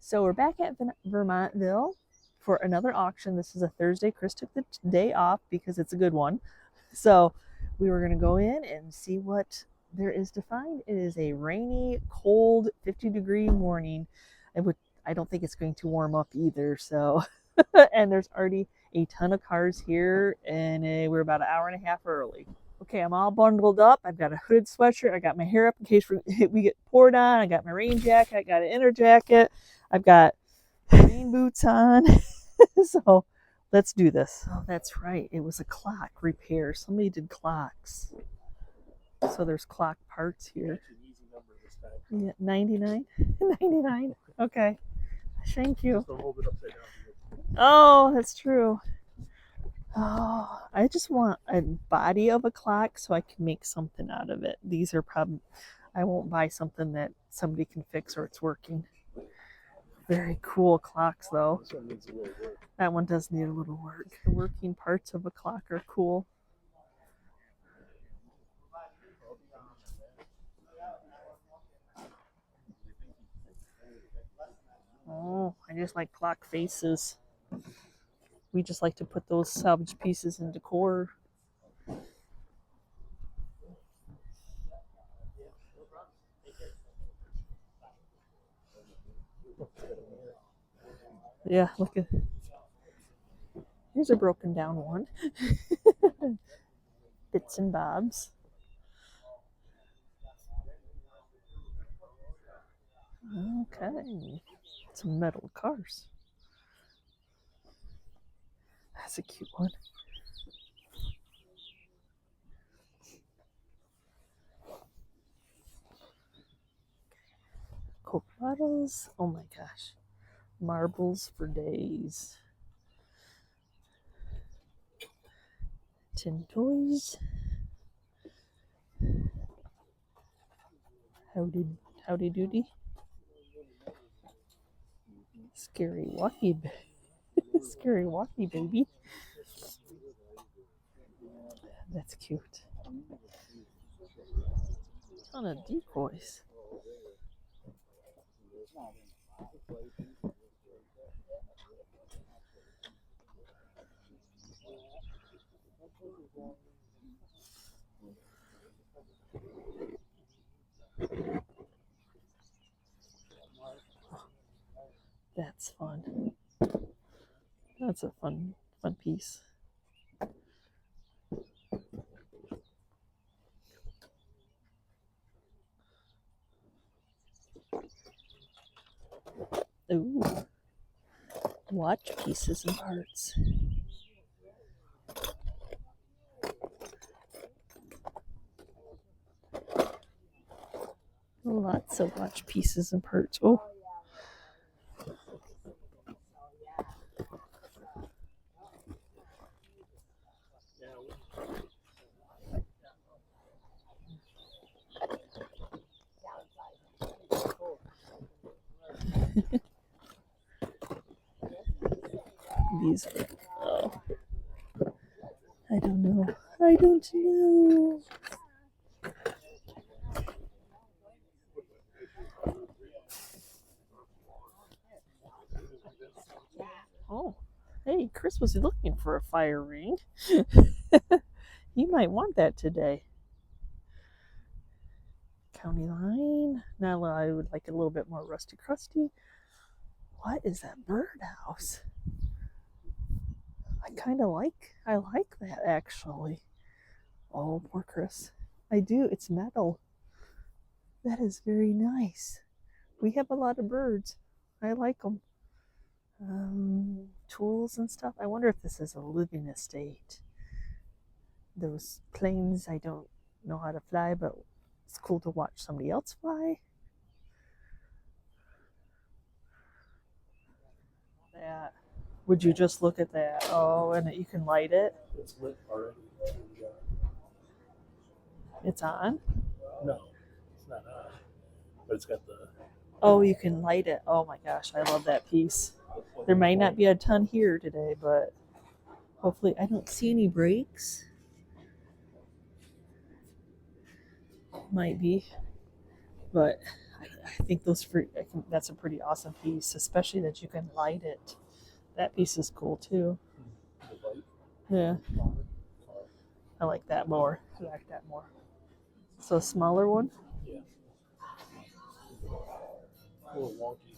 So we're back at Vermontville for another auction. This is a Thursday. Chris took the day off because it's a good one. So we were going to go in and see what there is to find. It is a rainy, cold, 50-degree morning. I don't think it's going to warm up either. So, and there's already a ton of cars here, and we're about an hour and a half early. Okay, I'm all bundled up. I've got a hooded sweatshirt. I got my hair up in case we get poured on. I got my rain jacket. I got an inner jacket. I've got rain boots on. So let's do this. Oh, that's right. It was a clock repair. Somebody did clocks. So there's clock parts here. Yeah, 99? 99. Okay. Thank you. Oh, that's true. Oh, I just want a body of a clock so I can make something out of it. These are probably, I won't buy something that somebody can fix or it's working. Very cool clocks though. That one does need a little work. The working parts of a clock are cool. Oh, I just like clock faces. We just like to put those salvage pieces in decor. Yeah, look at, here's a broken down one. Bits and bobs. Okay, some metal cars. That's a cute one. Coke bottles. Oh my gosh. Marbles for days. Tin toys. Howdy doody. Scary walkie Scary walkie baby. That's cute. Ton of decoys. That's fun. That's a fun piece. Ooh. Watch pieces and parts. Lots of watch pieces and parts. Oh. These are, oh, I don't know. I don't know. Oh, hey, Chris was looking for a fire ring. You might want that today. County line. Now I would like it a little bit more rusty crusty. What is that birdhouse? I like that actually. Oh, poor Chris. I do. It's metal. That is very nice. We have a lot of birds. I like them. Tools and stuff. I wonder if this is a living estate. Those planes, I don't know how to fly, but it's cool to watch somebody else fly. That. Would you just look at that? Oh, and you can light it. It's lit already. It's on? No, it's not on. But it's got the... Oh, you can light it. Oh my gosh, I love that piece. There might not be a ton here today, but hopefully I don't see any breaks. Might be. But I think that's a pretty awesome piece, especially that you can light it. That piece is cool too. Yeah, I like that more. I like that more. So a smaller one? Yeah. A little wonky.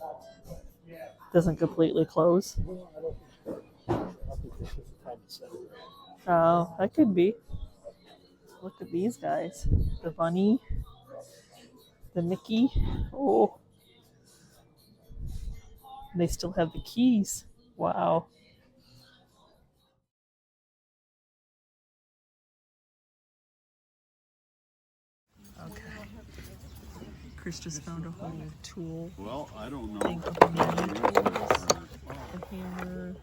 Doesn't completely close. No, I don't think so. I think it's just the time to set it. Oh, that could be. Look at these guys. The bunny. The Mickey. Oh. They still have the keys. Wow. Okay. Chris just found a whole tool. Well, I don't know. Thing of mini tools. A hammer.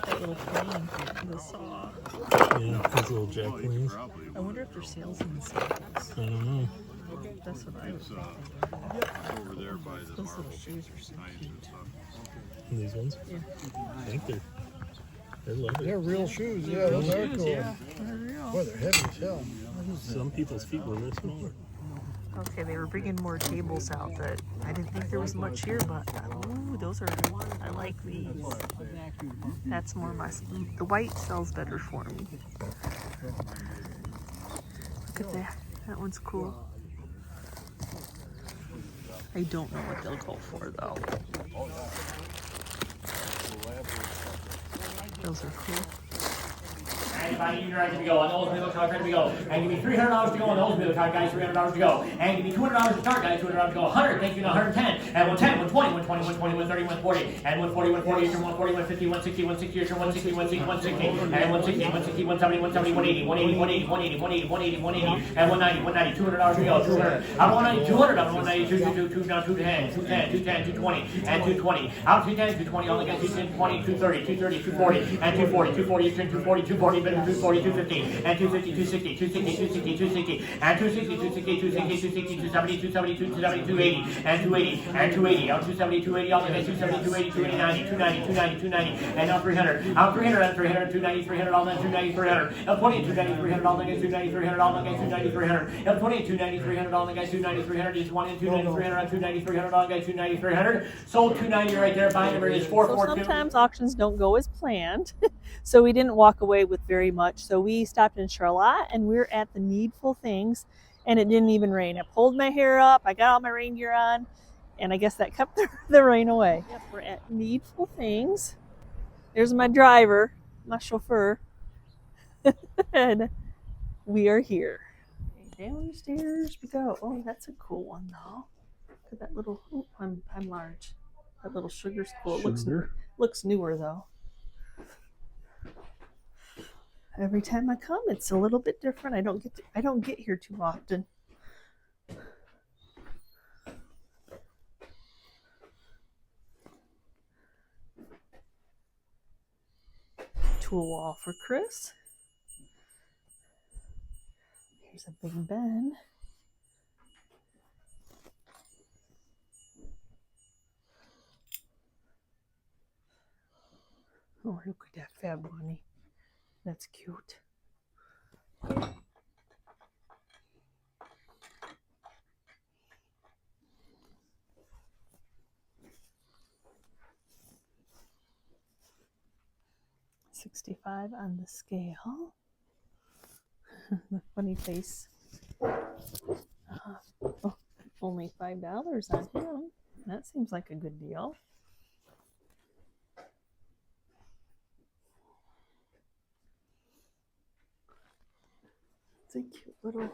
That little plane. The saw. Yeah, these little jack planes. I wonder if there's sales in the samples. I don't know. That's what I was thinking. Over there by the Those little shoes are so cute. These ones? Yeah. I think they're lovely. They're real shoes, yeah, those are cool. Yeah, they're real. Boy, they're heavy as hell. Some people's feet were this small. Okay, they were bringing more tables out that I didn't think there was much here, but ooh, those are, I like these. That's more my, the white sells better for me. Look at that, that one's cool. I don't know what they'll go for though. Those are cool. And buy you guys to go on those middle card, ready to go. And give me $300 to go on those middle card, guys. $300 to go. And give me $200 to start, guys. $200 to go. 100. Thank you. 110. And 110, 120, 120, 120, 130, 140. And 140, 140. Turn 140, 150, 160, 160. Turn 160, 160, 160. And 160, 160, 170, 170, 180, 180, 180, 180, 180, 180, 180. And 190, 190. $200 to go. 200. I'm 190, 200. I'm 190, 2, now 210, 210, 210, 220, and 220. Out 210, 220. Only got 210, 20, 230, 230, 240, and 240, 240. Turn 240, 240, better 240, 250, and 250, 260, 260, 260, 260, and 260, 260, 260, 260, 270, 270, 270, 280, and 280, and 280, out 270, 280, all the way 270, 280, 280, 290, 290, 290, and now 300, out 300, and 300, 290, 300, all that 290, 300, L 20, 290, 300, all the guys 290, 300, all the guys 290, 300, L 20, 290, 300, all the guys 290, 300, is 1 and 290, 300, 290, 300, all the guys 290, 300, sold 290 right there, buy number is 442. So sometimes auctions don't go as planned, so we didn't walk away with very much. So we stopped in Charlotte and we're at the Needful things, and it didn't even rain. I pulled my hair up, I got all my rain gear on, and I guess that kept the rain away. Yep, we're at Needful things. There's my driver, my chauffeur, and we are here. Downstairs we go. Oh, that's a cool one though. Look at that little, oh, I'm large. That little sugar's cool. It looks newer though. Every time I come, it's a little bit different. I don't get here too often. Tool wall for Chris. Here's a Big Ben. Oh, look at that fab bunny. That's cute. $65 on the scale. The funny face. Oh, only $5 on him. That seems like a good deal. It's a cute little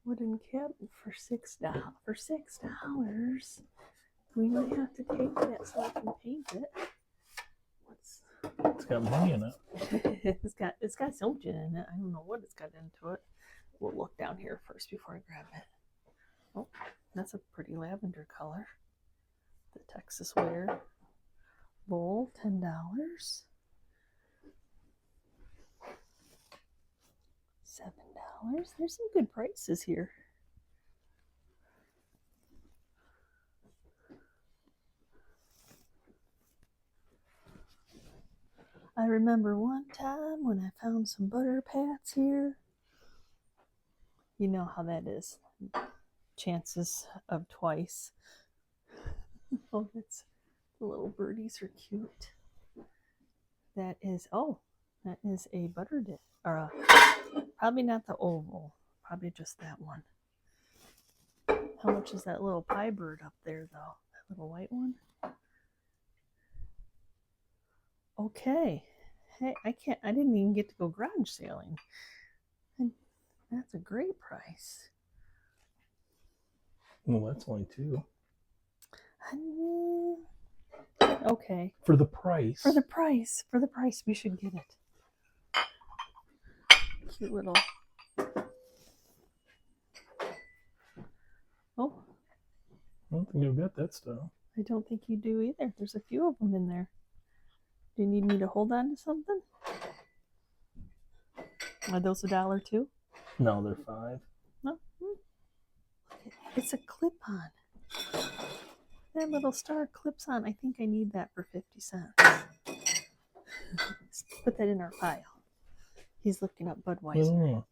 wooden cabinet for $6. We might have to take that so I can paint it. It's got money in it. It's got something in it. I don't know what it's got into it. We'll look down here first before I grab it. Oh, that's a pretty lavender color. The Texas ware bowl, $10. $7. There's some good prices here. I remember one time when I found some butter pats here. You know how that is. chances of twice. Oh, that's the little birdies are cute. That is a butter dip, or probably not the oval, probably just that one. How much is that little pie bird up there though? That little white one? Okay. Hey, I didn't even get to go garage sailing. And that's a great price. Well, that's only 2. Okay. For the price. For the price, we should get it. Cute little. Oh. I don't think you'll get that stuff. I don't think you do either. There's a few of them in there. Do you need me to hold on to something? Are those $1 too? No, they're 5. No. It's a clip-on. That little star clips on. I think I need that for 50 cents. Let's put that in our pile. He's looking up Budweiser.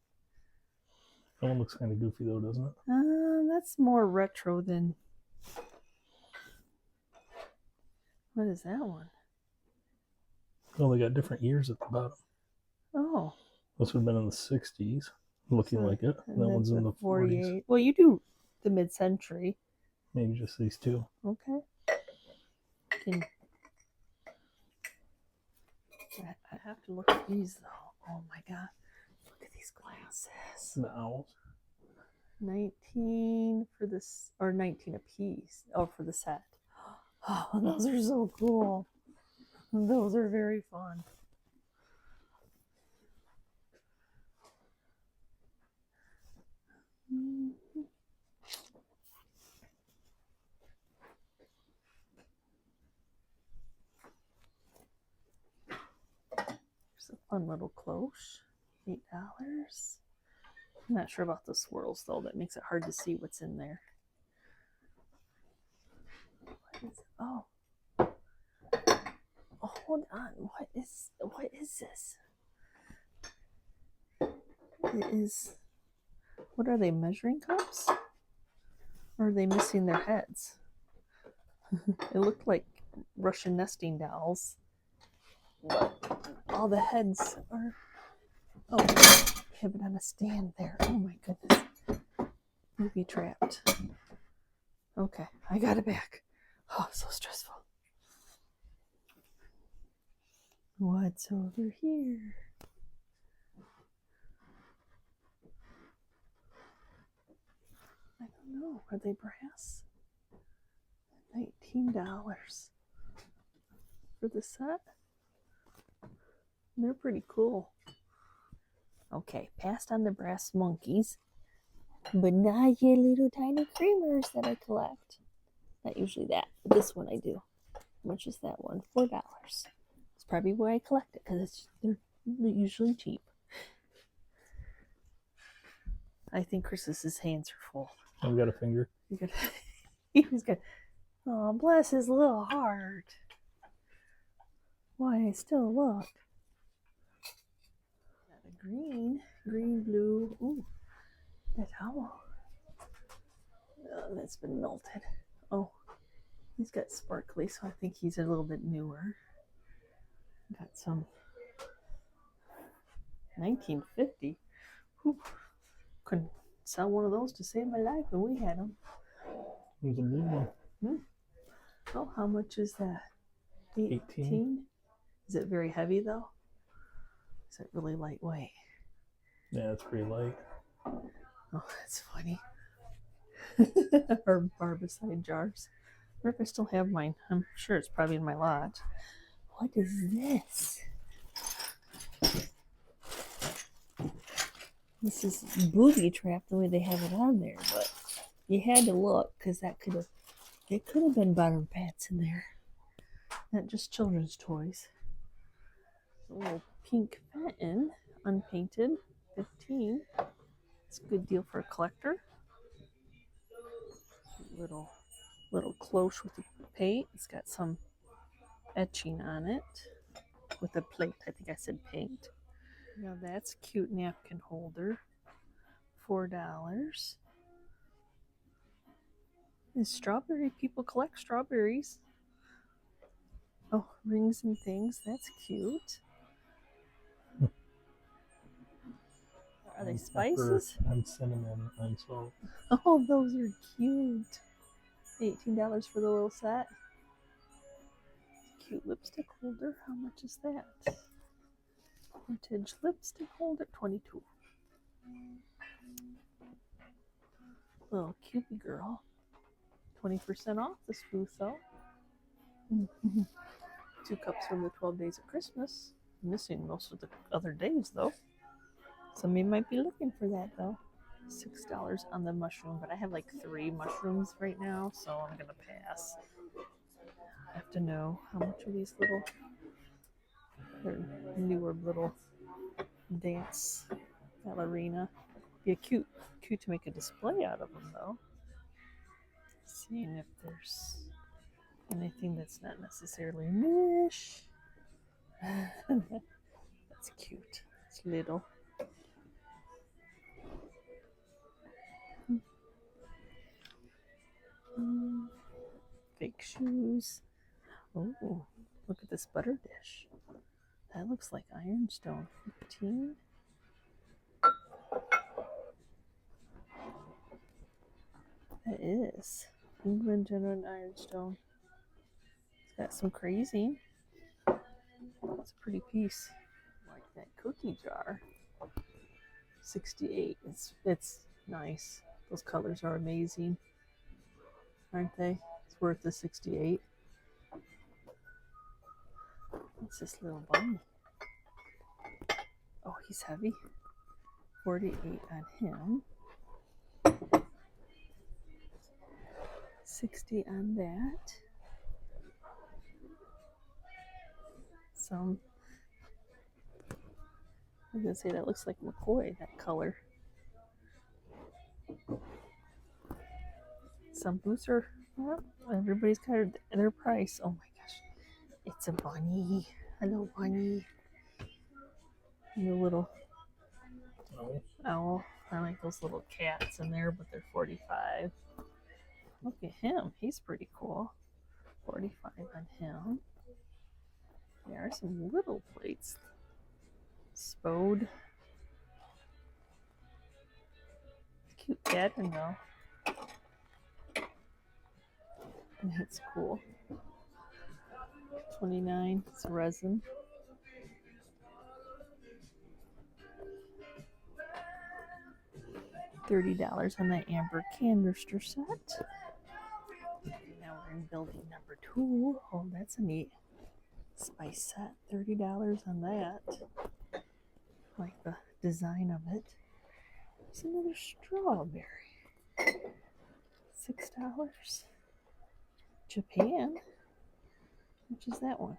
That one looks kind of goofy though, doesn't it? That's more retro than... What is that one? Well, they got different years at the bottom. Oh. This would have been in the 60s, looking like it. That one's in the 40s. Well, you do the mid-century. Maybe just these 2. Okay. I have to look at these though. Oh my god. Look at these glasses. The owls. 19 for this, or 19 a piece. Oh, for the set. Oh, those are so cool. Those are very fun. There's a fun little cloche. $8. I'm not sure about the swirls though. That makes it hard to see what's in there. Oh, hold on. What is this? It is. What are they, measuring cups? Or are they missing their heads? It looked like Russian nesting dolls, but all the heads are. Oh, I have it on a stand there. Oh my goodness. Maybe trapped. Okay, I got it back. Oh, so stressful. What's over here? I don't know. Are they brass? $19 for the set. They're pretty cool. Okay, passed on the brass monkeys, but not yet little tiny creamers that I collect. Not usually that, but this one I do. How much is that one? $4. It's probably why I collect it, because they're usually cheap. I think Chris's hands are full. I've got a finger. He's got. Oh, bless his little heart. Why, I still look. Got a green, blue. Ooh, that owl. Oh, that's been melted. Oh, he's got sparkly, so I think he's a little bit newer. Got some 1950. Whew. Couldn't sell one of those to save my life when we had them. There's a blue one. Oh, how much is that? 18? Is it very heavy though? Is it really lightweight? Yeah, it's pretty light. Oh, that's funny. Or barbicide jars. I wonder if I still have mine. I'm sure it's probably in my lot. What is this? This is booby trap the way they have it on there, but you had to look because it could have been butter pats in there. Not just children's toys. A little pink Fenton, unpainted, 15. It's a good deal for a collector. Little cloche with the paint. It's got some etching on it with a plate. I think I said paint. Now that's a cute napkin holder. $4. The strawberry people collect strawberries. Oh, rings and things. That's cute. Are they spices? Pepper and cinnamon and salt. Oh, those are cute. $18 for the little set. Cute lipstick holder. How much is that? Vintage lipstick holder, $22. Little Cupid girl. 20% off this booth though. 2 cups from the 12 days of Christmas. Missing most of the other days though. Somebody might be looking for that though. $6 on the mushroom, but I have like 3 mushrooms right now, so I'm gonna pass. I have to know how much are these little, they're newer little dance ballerina. Be cute to make a display out of them though. Seeing if there's anything that's not necessarily niche. That's cute. It's little. Fake shoes. Oh, look at this butter dish. That looks like ironstone. 15. That is England General Ironstone. It's got some crazy. It's a pretty piece. Like that cookie jar. 68. It's nice. Those colors are amazing, aren't they? It's worth the 68. What's this little bunny? Oh, he's heavy. 48 on him. 60 on that. Some, I was gonna say that looks like McCoy, that color. Some boots are, well, everybody's got their price. Oh my gosh, it's a bunny. Hello, bunny. And a little owl. I like those little cats in there, but they're 45. Look at him. He's pretty cool. 45 on him. There are some little plates. Spode. Cute pattern though. That's cool. 29. It's resin. $30 on that amber canister set. Now we're in building number 2. Oh, that's a neat spice set. $30 on that. Like the design of it. There's another strawberry. $6. Japan. Which is that one?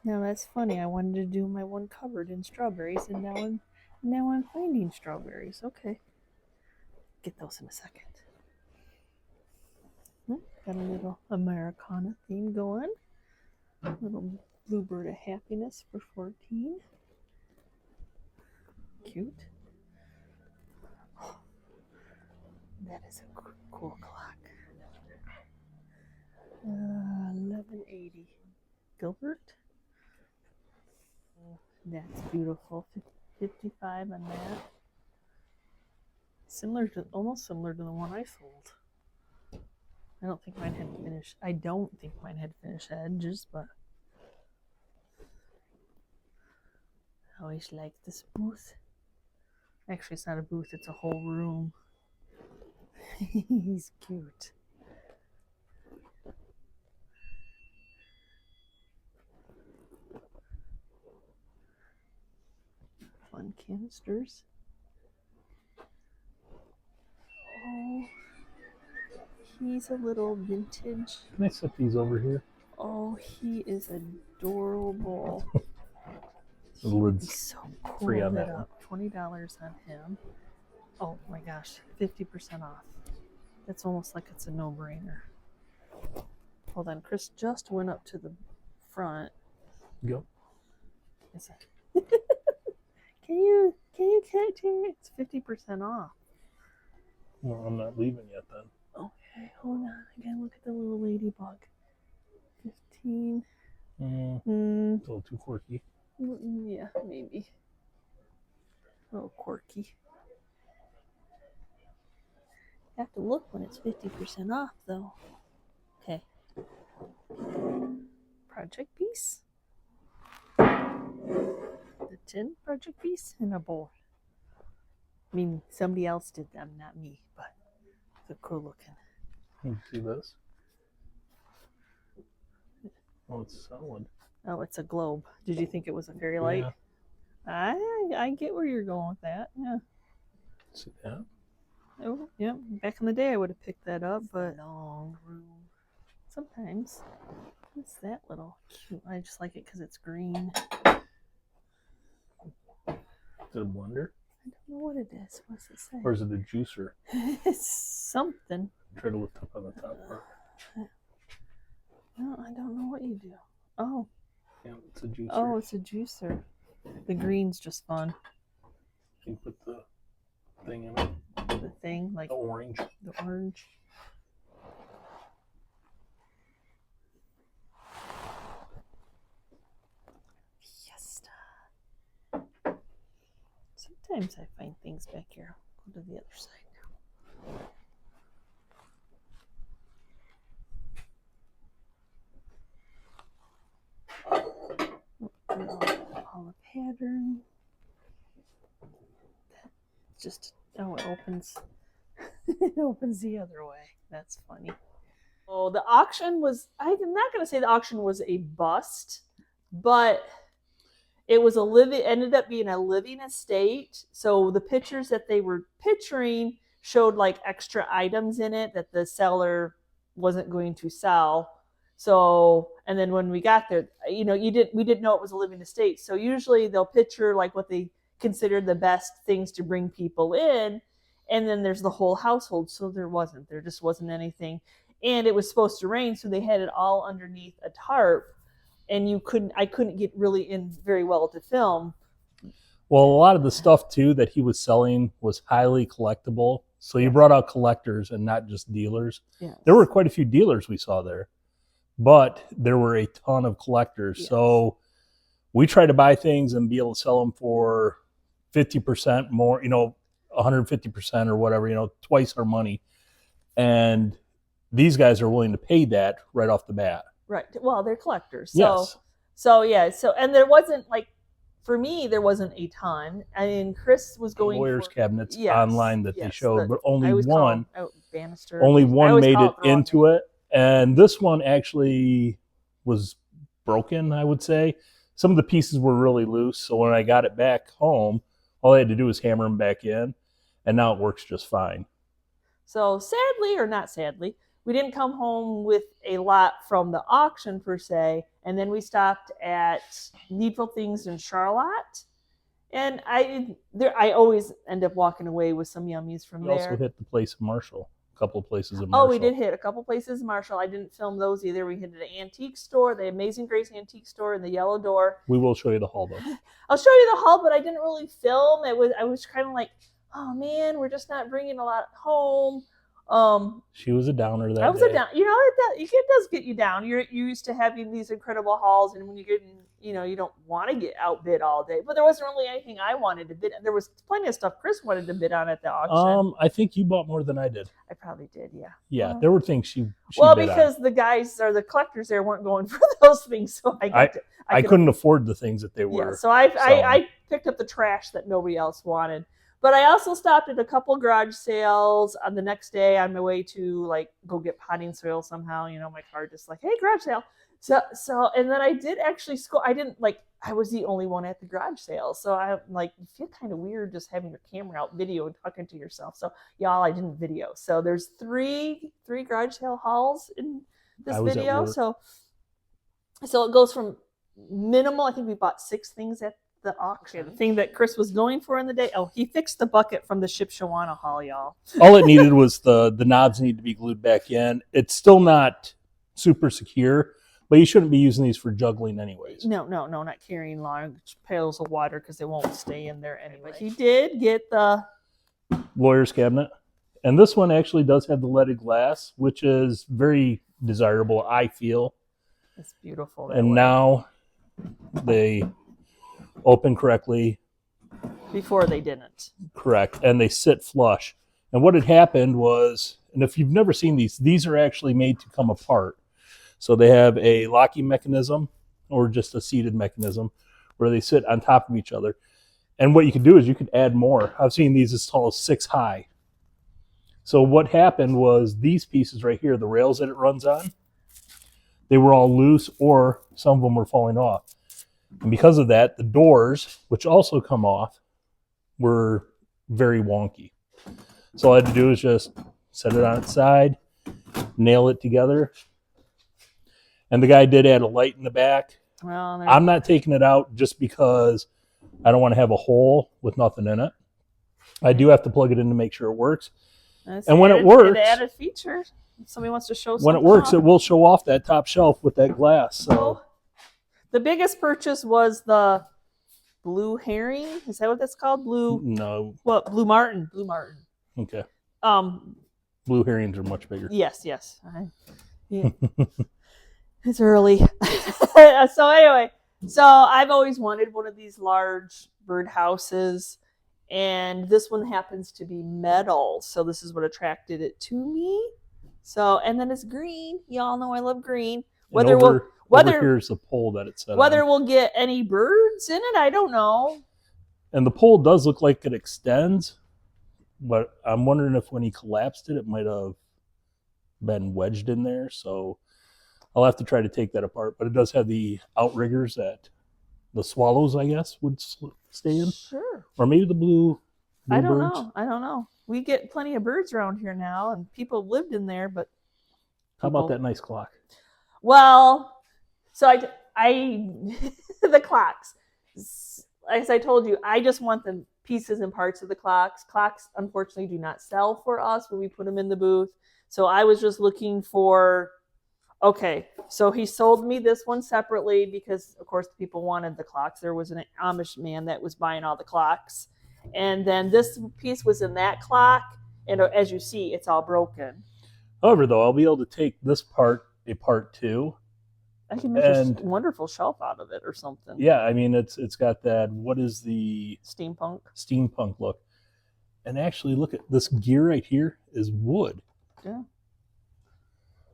Now that's funny. I wanted to do my one covered in strawberries, and now I'm finding strawberries. Okay. Get those in a second. Got a little Americana theme going. A little bluebird of happiness for 14. Cute. Oh, that is a cool clock. 1180. Gilbert. That's beautiful. 55 on that. Almost similar to the one I sold. I don't think mine had finished. I don't think mine had finished edges, but I always like this booth. Actually, it's not a booth, it's a whole room. He's cute. Fun canisters. Oh, he's a little vintage. Can I set these over here? Oh, he is adorable. The lid's He's so cool. free on Lit that up. $20 on him. Oh my gosh, 50% off. That's almost like it's a no-brainer. Hold on, Chris just went up to the front. Go. Is it? Can you catch it? It's 50% off. Well, I'm not leaving yet then. Okay. Okay, hold on. Again, look at the little ladybug. 15. It's a little too quirky. Yeah, maybe. A little quirky. You have to look when it's 50% off, though. Okay. Project piece. The tin project piece and a bowl. I mean, somebody else did them, not me, but they're cool looking. You see this? Oh, it's solid. Oh, it's a globe. Did you think it was a fairy light? Yeah. I get where you're going with that. Yeah. See that? Oh, yeah. Back in the day, I would have picked that up, but long room. Sometimes. What's that little cute? I just like it because it's green. Is it a blender? I don't know what it is. What's it say? Or is it a juicer? It's something. Try to lift up on the top part. No, I don't know what you do. Oh. Yeah, it's a juicer. Oh, it's a juicer. The green's just fun. You put the thing in it. The thing, like The orange. the orange. Fiesta. Sometimes I find things back here. Go to the other side now. All the pattern. That's just, oh, it opens. It opens the other way. That's funny. Oh, the auction was, I'm not going to say the auction was a bust, but it was ended up being a living estate. So the pictures that they were picturing showed like extra items in it that the seller wasn't going to sell. So, and then when we got there, we didn't know it was a living estate. So usually they'll picture like what they consider the best things to bring people in. And then there's the whole household. So there just wasn't anything. And it was supposed to rain. So they had it all underneath a tarp. And I couldn't get really in very well to film. Well, a lot of the stuff too that he was selling was highly collectible. So he brought out collectors and not just dealers. Yes. There were quite a few dealers we saw there, but there were a ton of collectors. Yes. So we try to buy things and be able to sell them for 50% more, 150% or whatever, twice our money. And these guys are willing to pay that right off the bat. Right. Well, they're collectors. Yes. And there wasn't for me, there wasn't a ton. I mean, Chris was going lawyers' cabinets yes, online that they showed, but only banister. only one made it into it. And this one actually was broken, I would say. Some of the pieces were really loose. So when I got it back home, all I had to do was hammer them back in. And now it works just fine. So sadly, or not sadly, we didn't come home with a lot from the auction per se. And then we stopped at Needful Things in Charlotte. And I always end up walking away with some yummies from there. We also hit the place in Marshall. A couple of places in Marshall. Oh, we did hit a couple places in Marshall. I didn't film those either. We hit an antique store, the Amazing Grace Antique Store in the Yellow Door. We will show you the haul, though. I'll show you the haul, but I didn't really film. I was kind of like, oh man, we're just not bringing a lot home. She was a downer that I was day. a down. It does get you down. You're used to having these incredible hauls, and when you get in, you don't want to get outbid all day. But there wasn't really anything I wanted to bid. There was plenty of stuff Chris wanted to bid on at the auction. I think you bought more than I did. I probably did, yeah. Yeah, there were things she well, bid because on. the guys or the collectors there weren't going for those things, so I couldn't afford the things that they were. Yeah, so I picked up the trash that nobody else wanted. But I also stopped at a couple garage sales on the next day on my way to go get potting soil somehow. My car just hey, garage sale. So and then I did actually I was the only one at the garage sale. So I you feel kind of weird just having your camera out video and talking to yourself. So y'all, I didn't video. So there's three garage sale hauls in this video. So it goes from minimal. I think we bought 6 things at the auction. The thing that Chris was going for in the day. Oh, he fixed the bucket from the Shipshawana haul, y'all. All it needed was the knobs need to be glued back in. It's still not super secure, but you shouldn't be using these for juggling anyways. No, not carrying large pails of water because they won't stay in there anyway. He did get the lawyer's cabinet, And this one actually does have the leaded glass, which is very desirable, I feel. It's beautiful. And now they open correctly. Before they didn't. Correct. And they sit flush. And what had happened was, and if you've never seen these are actually made to come apart. So they have a locking mechanism or just a seated mechanism where they sit on top of each other. And what you can do is you can add more. I've seen these as tall as 6 high. So what happened was these pieces right here, the rails that it runs on, they were all loose or some of them were falling off. And because of that, the doors, which also come off, were very wonky. So all I had to do is just set it on its side, nail it together. And the guy did add a light in the back. Well, I'm not taking it out just because I don't want to have a hole with nothing in it. I do have to plug it in to make sure it works. And when it works, an added feature. If somebody wants to show something when it works, off. it will show off that top shelf with that glass. So the biggest purchase was the blue herring. Is that what that's called? No. What? Blue Martin. Blue Martin. Okay. Blue herrings are much bigger. Yes. Yeah. It's early. So anyway, I've always wanted one of these large bird houses. And this one happens to be metal, so this is what attracted it to me. So, and then it's green. Y'all know I love green. Whether here's the pole that it's set whether on. we'll get any birds in it, I don't know. And the pole does look like it extends, but I'm wondering if when he collapsed it, it might have been wedged in there. So I'll have to try to take that apart. But it does have the outriggers that the swallows, I guess, would stay in. Sure. Or maybe the blue I don't birds. know. I don't know. We get plenty of birds around here now, and people have lived in there, but How about that nice clock? Well, so I the clocks. As I told you, I just want the pieces and parts of the clocks. Clocks, unfortunately, do not sell for us when we put them in the booth. So I was just looking for, okay, so he sold me this one separately because, of course, the people wanted the clocks. There was an Amish man that was buying all the clocks. And then this piece was in that clock. And as you see, it's all broken. However, though, I'll be able to take this part apart too. I can make a wonderful shelf out of it or something. Yeah, I mean, it's got that, what is the... Steampunk look. And actually, look at this gear right here is wood. Yeah.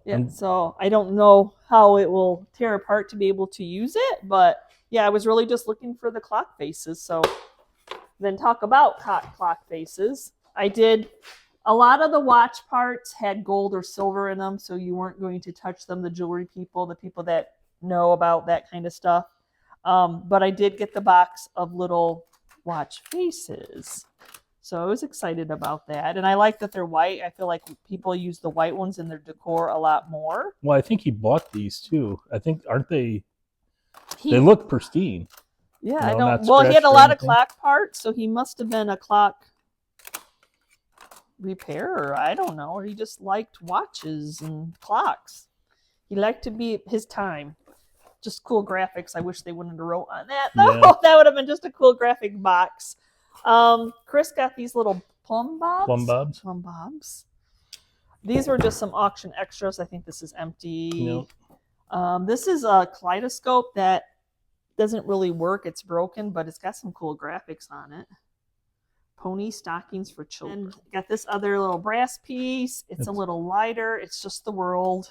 Yeah, so I don't know how it will tear apart to be able to use it, but yeah, I was really just looking for the clock faces. So then talk about clock faces. I did, a lot of the watch parts had gold or silver in them, so you weren't going to touch them, the jewelry people, the people that know about that kind of stuff. But I did get the box of little watch faces. So I was excited about that. And I like that they're white. I feel like people use the white ones in their decor a lot more. Well, I think he bought these too. I think, aren't they? They look pristine. Yeah, I don't. Well, he had a lot of clock parts, so he must have been a clock repairer. I don't know. Or he just liked watches and clocks. He liked to be his time. Just cool graphics. I wish they wouldn't have wrote on that, though. Yeah. That would have been just a cool graphic box. Chris got these little plum bobs. These were just some auction extras. I think this is empty. Yep. This is a kaleidoscope that doesn't really work. It's broken, but it's got some cool graphics on it. Pony stockings for children. And got this other little brass piece. It's a little lighter. It's just the world.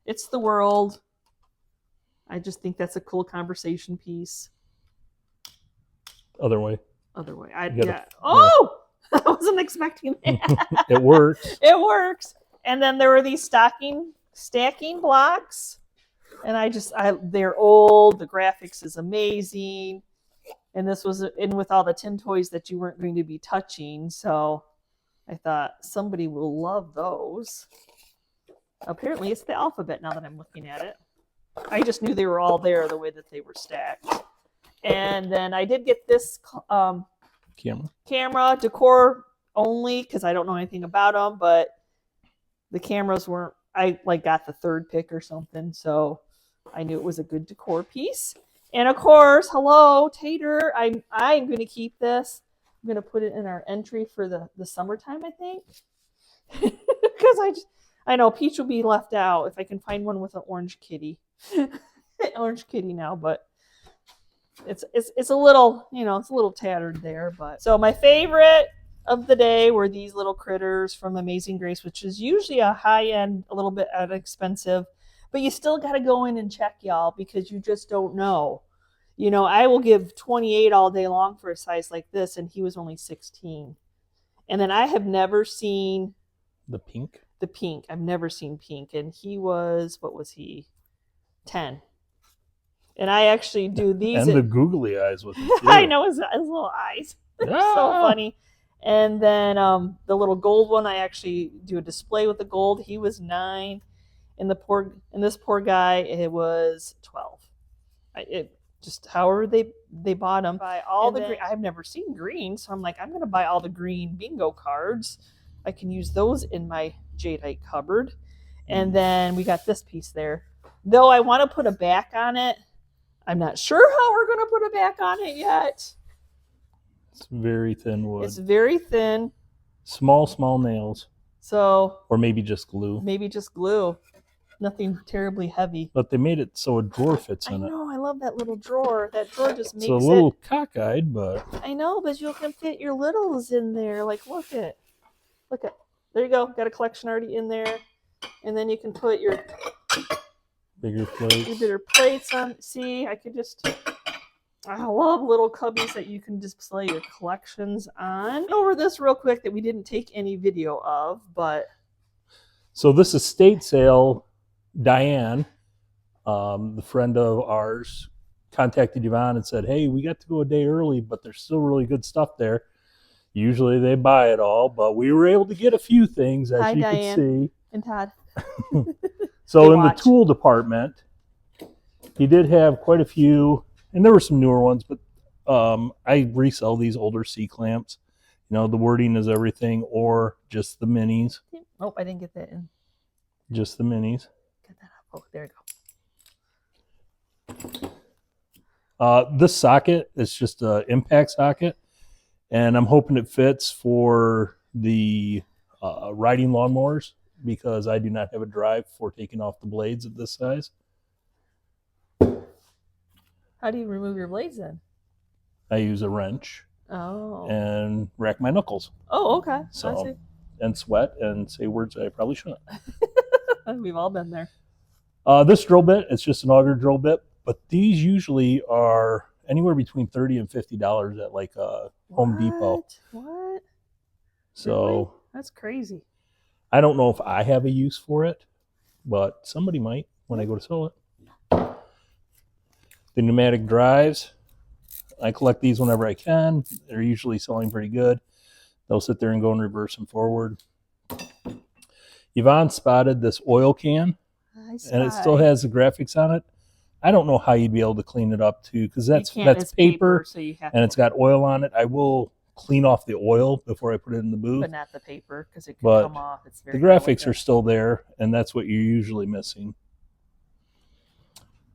It's the world. I just think that's a cool conversation piece. Other way. Oh, I wasn't expecting that. It works. It works. And then there were these stacking blocks. And they're old. The graphics is amazing. And this was in with all the tin toys that you weren't going to be touching. So I thought somebody will love those. Apparently it's the alphabet now that I'm looking at it. I just knew they were all there the way that they were stacked. And then I did get this camera decor only because I don't know anything about them, but the cameras weren't, I got the third pick or something, so I knew it was a good decor piece. And of course, hello, Tater, I'm going to keep this. I'm going to put it in our entry for the summertime, I think. Because I know Peach will be left out if I can find one with an orange kitty. Orange kitty now, but it's a little, it's a little tattered there. But so my favorite of the day were these little critters from Amazing Grace, which is usually a high end, a little bit expensive, but you still got to go in and check, y'all, because you just don't know. I will give 28 all day long for a size like this, and he was only 16. And then I have never seen the pink. I've never seen pink, and he was, what was he? 10. And I actually do these. And the googly eyes with it too. I know his little eyes. They're so funny. And then the little gold one, I actually do a display with the gold. He was 9, and this poor guy, it was 12. Just however they bought them. Buy all the green. I've never seen green, so I'm like, I'm gonna buy all the green bingo cards. I can use those in my jadeite cupboard. And then we got this piece there. Though I want to put a back on it, I'm not sure how we're gonna put a back on it yet. It's very thin wood. It's very thin. Small nails. So. Or maybe just glue. Nothing terribly heavy. But they made it so a drawer fits in it. I know, I love that little drawer. That drawer just makes it. It's a little cockeyed, but. I know, but you can fit your littles in there. Like, look at. There you go. Got a collection already in there. And then you can put your bigger plates on. See, I love little cubbies that you can display your collections on. Over this real quick that we didn't take any video of, but. So this estate sale, Diane, the friend of ours, contacted Yvonne and said, hey, we got to go a day early, but there's still really good stuff there. Usually they buy it all, but we were able to get a few things, as Hi, you Diane. can see. And Todd. So in the tool department, he did have quite a few, and there were some newer ones, but I resell these older C-clamps. The wording is everything, or just the minis. Nope, I didn't get that in. Just the minis. Get that up. Oh, there you go. This socket is just an impact socket, and I'm hoping it fits for the riding lawnmowers because I do not have a drive for taking off the blades at this size. How do you remove your blades then? I use a wrench. Oh. And rack my knuckles. Oh, okay. So, I see. And sweat and say words I probably shouldn't. We've all been there. This drill bit, it's just an auger drill bit, but these usually are anywhere between $30 and $50 at like Home Depot. What? So really? That's crazy. I don't know if I have a use for it, but somebody might when I go to sell it. The pneumatic drives, I collect these whenever I can. They're usually selling pretty good. They'll sit there and go in reverse and forward. Yvonne spotted this oil can, and it still has the graphics on it. I don't know how you'd be able to clean it up too, because that's paper, so you have and it's got oil on it. I will clean off the oil before I put it in the booth. But not the paper, because it can come off. It's very the graphics are still there, and that's what you're usually missing.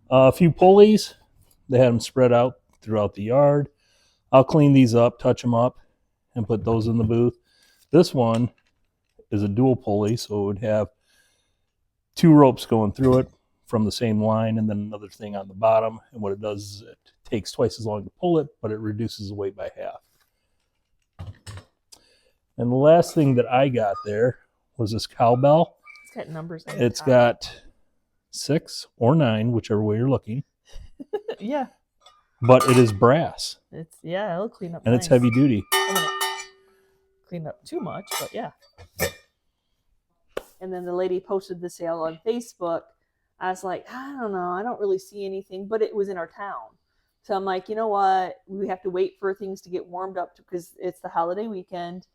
A few pulleys. They had them spread out throughout the yard. I'll clean these up, touch them up, and put those in the booth. This one is a dual pulley, so it would have 2 ropes going through it from the same line and then another thing on the bottom. And what it does is it takes twice as long to pull it, but it reduces the weight by half. And the last thing that I got there was this cowbell. It's got numbers on It's got 6 or 9, whichever way you're looking. Yeah. But it is brass. It'll clean up. And nice. it's heavy duty. I'm gonna clean up too much, but yeah. And then the lady posted the sale on Facebook. I was like, I don't know, I don't really see anything, but it was in our town. So I'm like, you know what? We have to wait for things to get warmed up because it's the holiday weekend,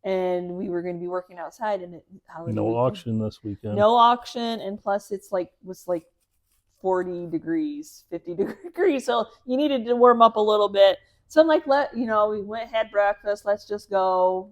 and we were going to be working outside. And Auction this weekend. No auction, and plus it's was 40 degrees, 50 degrees. So you needed to warm up a little bit. So I'm like, we went, had breakfast. Let's just go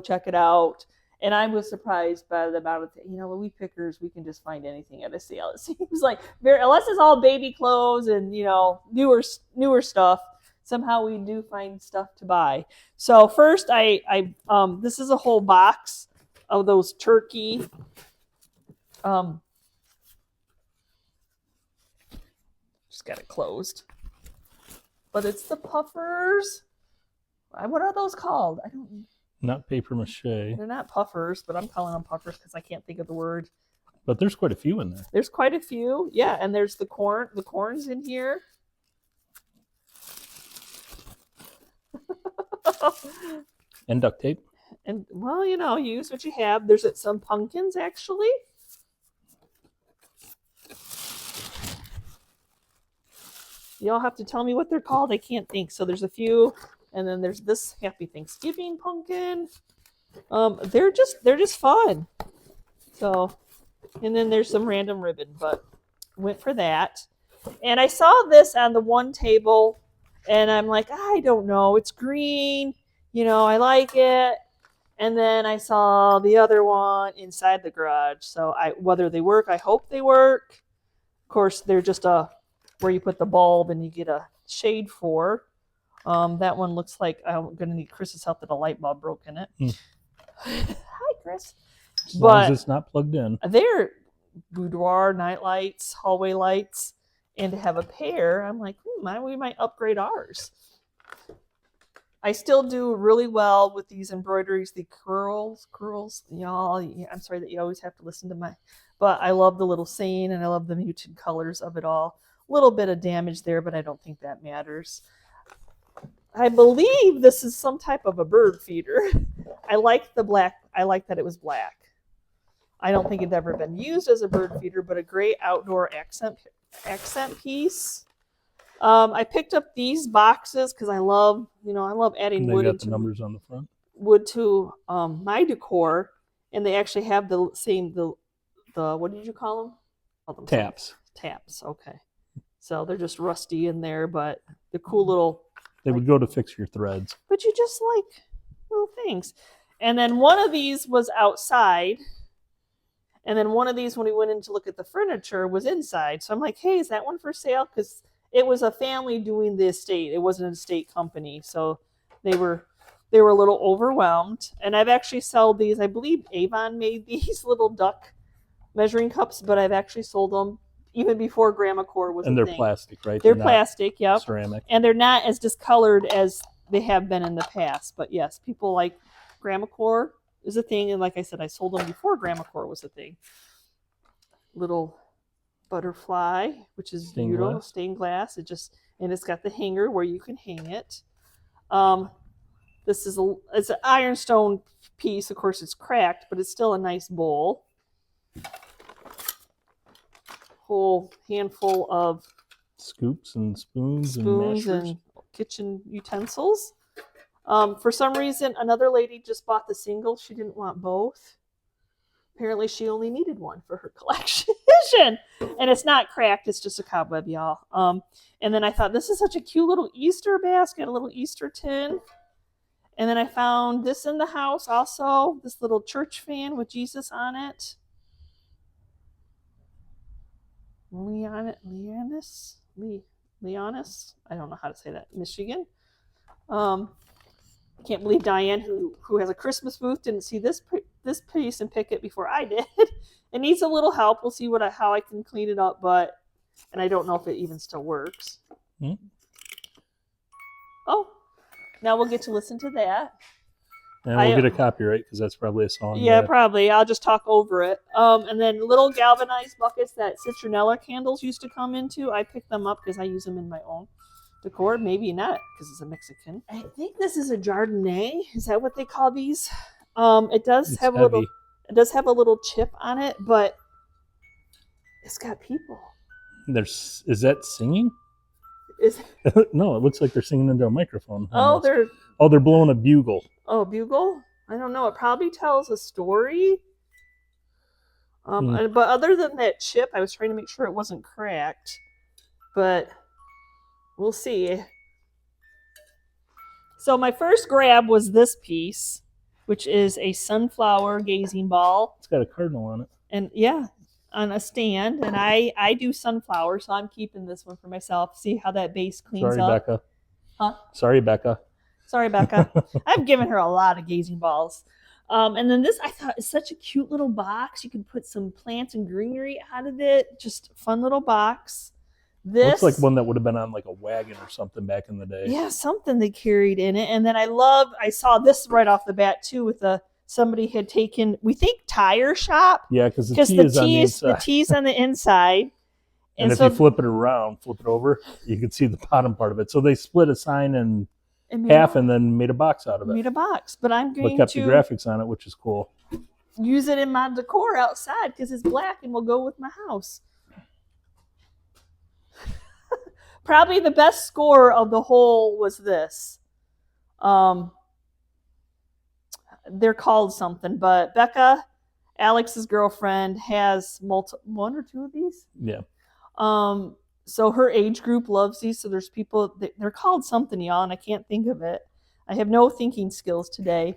check it out. And I was surprised by the amount of, we pickers, we can just find anything at a sale. It seems like unless it's all baby clothes and, newer stuff, somehow we do find stuff to buy. So first this is a whole box of those turkey. Just got it closed. But it's the puffers. What are those called? I don't. Not paper mache. They're not puffers, but I'm calling them puffers because I can't think of the word. But there's quite a few in there. There's quite a few. Yeah, and there's the corn. The corn's in here. And duct tape. And, well, you know, use what you have. There's some pumpkins, actually. Y'all have to tell me what they're called. I can't think. So there's a few. And then there's this Happy Thanksgiving pumpkin. They're just fun. So, and then there's some random ribbon, but went for that. And I saw this on the one table, and I'm like, I don't know. It's green. You know, I like it. And then I saw the other one inside the garage. So whether they work, I hope they work. Of course, they're just where you put the bulb and you get a shade for. That one looks like I'm going to need Chris's help that a light bulb broke in it. Hi, Chris. As long as it's not plugged in. They're boudoir night lights, hallway lights. And to have a pair, I'm like, we might upgrade ours. I still do really well with these embroideries, the curls. Y'all, I'm sorry that you always have to listen to but I love the little saying and I love the muted colors of it all. A little bit of damage there, but I don't think that matters. I believe this is some type of a bird feeder. I like the black. I like that it was black. I don't think it's ever been used as a bird feeder, but a great outdoor accent piece. I picked up these boxes because I love adding wood. They got the numbers on the front. Wood to my decor, and they actually have the what did you call them? Taps. Taps. Okay. So they're just rusty in there, but the cool little. They would go to fix your threads. But you just like little things. And then one of these was outside. And then one of these, when we went in to look at the furniture, was inside. So I'm like, hey, is that one for sale? Because it was a family doing the estate. It wasn't an estate company. So they were a little overwhelmed. And I've actually sold these. I believe Avon made these little duck measuring cups, but I've actually sold them even before Grandma Core was a thing. And they're plastic, right? They're plastic, yep. Ceramic. And they're not as discolored as they have been in the past. But yes, people like Grandma Core is a thing. And like I said, I sold them before Grandma Core was a thing. Little butterfly, which is beautiful, stained glass. And it's got the hanger where you can hang it. This is it's an ironstone piece. Of course, it's cracked, but it's still a nice bowl. Whole handful of scoops and spoons and mashers and kitchen utensils. For some reason, another lady just bought the single. She didn't want both. Apparently, she only needed one for her collection. And it's not cracked. It's just a cobweb, y'all. And then I thought, this is such a cute little Easter basket, a little Easter tin. And then I found this in the house also, this little church fan with Jesus on it. Leonis, I don't know how to say that. Michigan. Can't believe Diane, who has a Christmas booth, didn't see this piece and pick it before I did. It needs a little help. We'll see how I can clean it up, and I don't know if it even still works. Oh, now we'll get to listen to that. And we'll get a copyright because that's probably a song. Yeah, probably. I'll just talk over it. And then little galvanized buckets that citronella candles used to come into. I picked them up because I use them in my own decor. Maybe not because it's a Mexican. I think this is a Jardinay. Is that what they call these? It does have a little chip on it, but it's got people. Is that singing? No, it looks like they're singing into a microphone. Almost. They're blowing a bugle. Oh, bugle? I don't know. It probably tells a story. But other than that chip, I was trying to make sure it wasn't cracked. But we'll see. So my first grab was this piece, which is a sunflower gazing ball. It's got a cardinal on it. And yeah, on a stand. And I do sunflower, so I'm keeping this one for myself. See how that base cleans up. Becca. Huh? Sorry, Becca. Sorry, Becca. I've given her a lot of gazing balls. And then this I thought is such a cute little box. You can put some plants and greenery out of it. Just a fun little box. This looks like one that would have been on like a wagon or something back in the day. Yeah, something they carried in it. And then I saw this right off the bat too with somebody had taken, we think tire shop. Yeah, because the T is on the inside. The T's on the inside. And if you flip it over, you can see the bottom part of it. So they split a sign in half and then made a box out of it. Made a box. But I'm going kept to the graphics on it, which is cool. Use it in my decor outside because it's black and will go with my house. Probably the best score of the whole was this. They're called something, but Becca, Alex's girlfriend, has one or two of these. Yeah. So her age group loves these. So there's people, they're called something, y'all, and I can't think of it. I have no thinking skills today.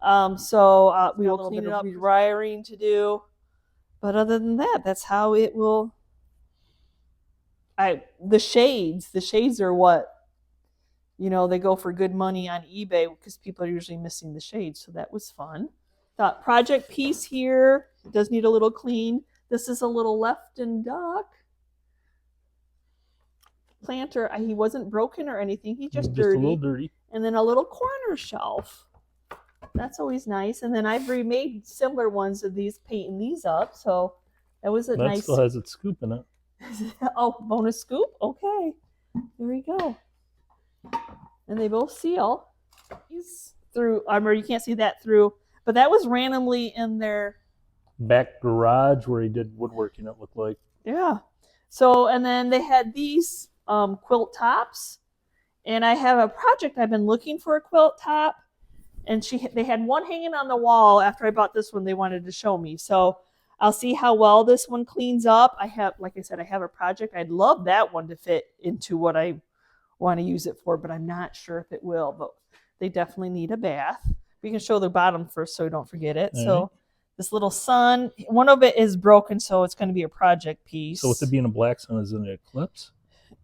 So we will clean it up, rewiring to do. But other than that, that's how it will. The shades are what, they go for good money on eBay because people are usually missing the shades. So that was fun. Thought project piece here. It does need a little clean. This is a little left and duck. Planter. He wasn't broken or anything. He just dirty. A little dirty. And then a little corner shelf. That's always nice. And then I've remade similar ones of these, painting these up. So that was nice. That still has its scoop in it. Oh, bonus scoop? Okay. There we go. And they both seal. He's through, you can't see that through, but that was randomly in their back garage where he did woodworking, it looked like. Yeah. So, and then they had these quilt tops. And I have a project, I've been looking for a quilt top. And they had one hanging on the wall after I bought this one they wanted to show me. So I'll see how well this one cleans up. Like I said, I have a project. I'd love that one to fit into what I want to use it for, but I'm not sure if it will. But they definitely need a bath. We can show the bottom first so we don't forget it. So this little sun, one of it is broken, so it's going to be a project piece. So with it being a black sun, is it an eclipse?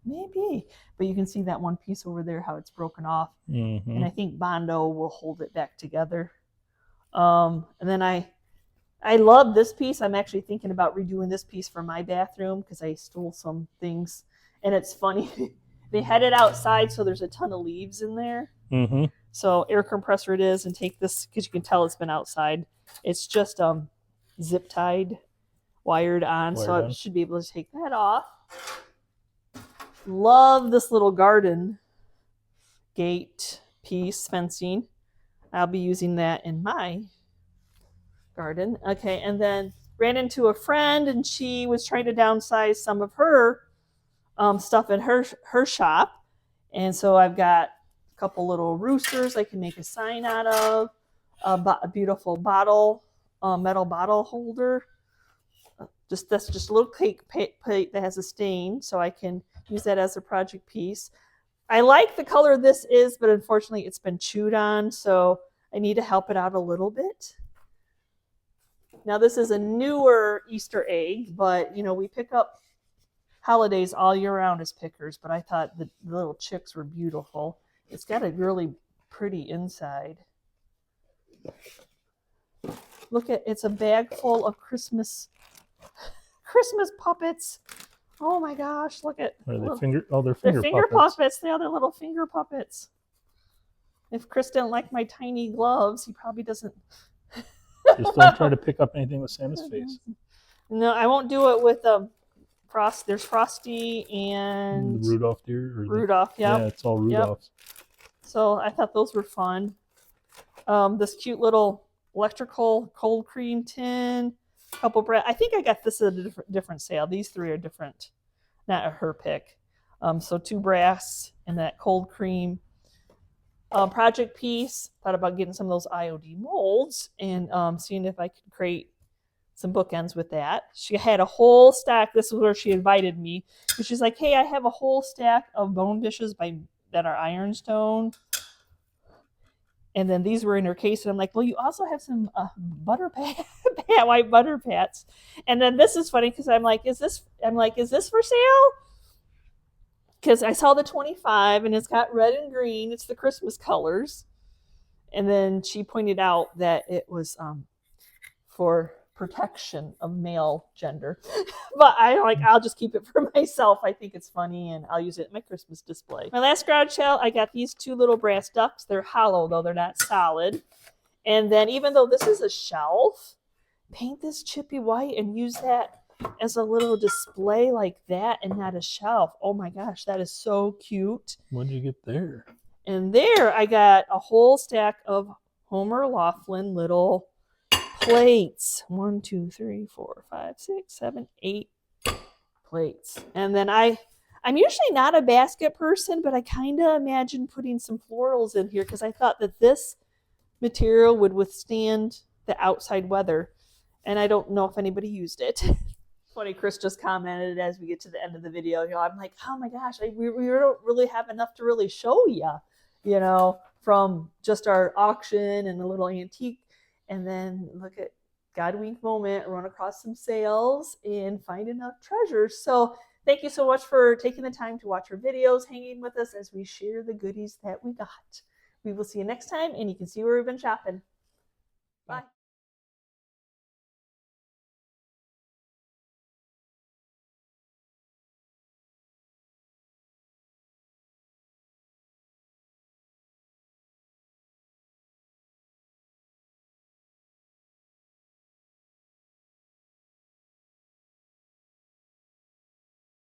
Maybe. But you can see that one piece over there, how it's broken off. Mm-hmm. And I think Bondo will hold it back together. And then I love this piece. I'm actually thinking about redoing this piece for my bathroom because I stole some things. And it's funny. They had it outside, so there's a ton of leaves in there. Mm-hmm. So air compressor it is, and take this, because you can tell it's been outside. It's just zip tied, wired on, so I should be able to take that off. Love this little garden gate piece, fencing. I'll be using that in my garden. Okay, and then ran into a friend, and she was trying to downsize some of her stuff in her shop. And so I've got a couple little roosters I can make a sign out of, a beautiful bottle, metal bottle holder. That's just a little cake plate that has a stain, so I can use that as a project piece. I like the color this is, but unfortunately it's been chewed on, so I need to help it out a little bit. Now this is a newer Easter egg, but we pick up holidays all year round as pickers, but I thought the little chicks were beautiful. It's got a really pretty inside. Look it's a bag full of Christmas puppets. Oh my gosh, look at they're they're finger puppets. They are their little finger puppets. If Chris didn't like my tiny gloves, he probably doesn't. Just don't try to pick up anything with Santa's face. No, I won't do it with Frost. There's Frosty and the Rudolph deer. Rudolph, yeah. Yeah, it's all Rudolph's. Yep. So I thought those were fun. This cute little electrical cold cream tin. Couple I think I got this at a different sale. These three are different, not a her pick. So 2 brass and that cold cream. Project piece. Thought about getting some of those IOD molds and seeing if I could create some bookends with that. She had a whole stack. This is where she invited me. She's like, hey, I have a whole stack of bone dishes that are ironstone. And then these were in her case. And I'm like, well, you also have some white butter pats. And then this is funny because I'm like, is this for sale? Because I saw the 25 and it's got red and green. It's the Christmas colors. And then she pointed out that it was for protection of male gender. But I'll just keep it for myself. I think it's funny, and I'll use it in my Christmas display. My last garage sale, I got these 2 little brass ducks. They're hollow, though. They're not solid. And then even though this is a shelf, paint this chippy white and use that as a little display like that and not a shelf. Oh my gosh, that is so cute. What did you get there? And there I got a whole stack of Homer Laughlin little plates. 1, 2, 3, 4, 5, 6, 7, 8 plates. And then I'm usually not a basket person, but I kind of imagined putting some florals in here because I thought that this material would withstand the outside weather. And I don't know if anybody used it. Funny, Chris just commented as we get to the end of the video. I'm like, oh my gosh, we don't really have enough to really show you, from just our auction and a little antique. And then look at God wink moment, run across some sales and find enough treasures. So thank you so much for taking the time to watch our videos, hanging with us as we share the goodies that we got. We will see you next time, and you can see where we've been shopping. Bye.